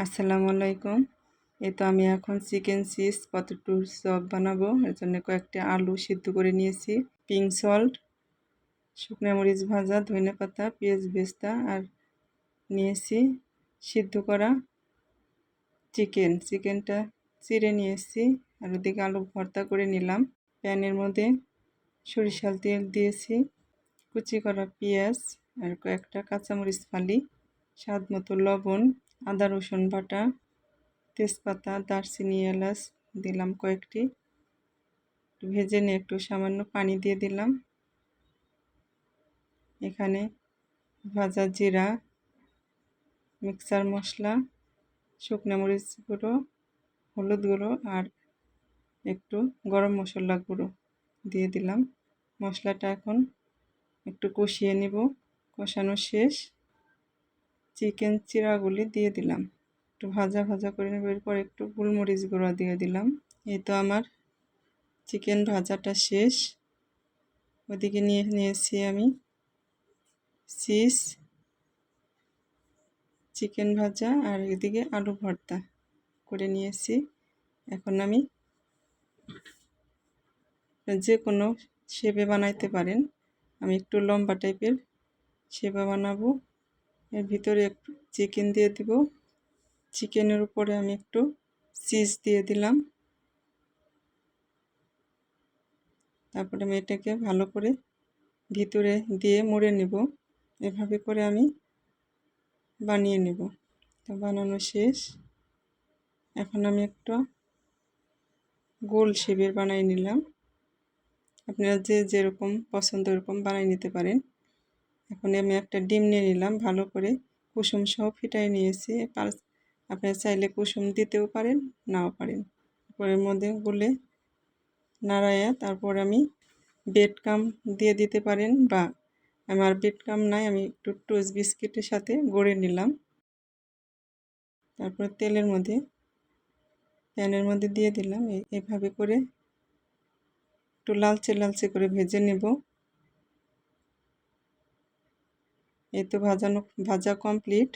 আসসালামু আলাইকুম। এই তো আমি এখন চিকেন চিজ পটেটো চপ বানাবো। এর জন্য কয়েকটা আলু সিদ্ধ করে নিয়েছি, পিঙ্ক সল্ট, শুকনো মরিচ ভাজা, ধনেপাতা, পেঁয়াজ বেরেস্তা আর নিয়েছি সিদ্ধ করা চিকেনটা চিড়ে নিয়েছি। আর ওদিকে আলু ভর্তা করে নিলাম। প্যানের মধ্যে সরিষার তেল দিয়েছি, কুচি করা পেঁয়াজ আর কয়েকটা কাঁচামরিচ ফালি, স্বাদ মতো লবণ, আদা রসুন বাটা, তেজপাতা, দারচিনি, এলাচ দিলাম কয়েকটি। ভেজে নিয়ে একটু সামান্য পানি দিয়ে দিলাম। এখানে ভাজা জিরা, মিক্সার মশলা, শুকনো মরিচ গুঁড়ো, হলুদ গুঁড়ো আর একটু গরম মশলা গুঁড়ো দিয়ে দিলাম। মশলাটা এখন একটু কষিয়ে নিব। কষানো শেষ, চিকেন চিড়াগুলি দিয়ে দিলাম, একটু ভাজা ভাজা করে নেব। এরপর একটু গোলমরিচ গুঁড়ো দিয়ে দিলাম। এই তো আমার চিকেন ভাজাটা শেষ। ওদিকে নিয়েছি আমি চিজ, চিকেন ভাজা আর এদিকে আলু ভর্তা করে নিয়েছি। এখন আমি যে কোনো শেপে বানাইতে পারেন, আমি একটু লম্বা টাইপের শেপে বানাবো। এর ভিতরে একটু চিকেন দিয়ে দিব। চিকেনের উপরে আমি একটু চিজ দিয়ে দিলাম। তারপরে আমি এটাকে ভালো করে ভিতরে দিয়ে মুড়ে নেব। এভাবে করে আমি বানিয়ে নেব। তো বানানো শেষ। এখন আমি একটা গোল শেপের বানিয়ে নিলাম। আপনারা যে যেরকম পছন্দ এরকম বানিয়ে নিতে পারেন। এখন আমি একটা ডিম নিয়ে নিলাম, ভালো করে কুসুম সহ ফিটাই নিয়েছি। আপনারা চাইলে কুসুম দিতেও পারেন, নাও পারেন। এর মধ্যে গুলে নাড়াইয়া তারপর আমি ব্রেড ক্রাম্ব দিয়ে দিতে পারেন, বা আমার ব্রেড ক্রাম্ব নাই, আমি একটু টোস্ট বিস্কিটের সাথে গড়ে নিলাম। তারপর প্যানের মধ্যে দিয়ে দিলাম। এভাবে করে একটু লালচে লালচে করে ভেজে নেব। এই তো ভাজা কমপ্লিট।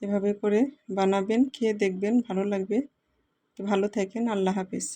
এভাবে করে বানাবেন, খেয়ে দেখবেন, ভালো লাগবে। তো ভালো থাকেন, আল্লাহ হাফেজ।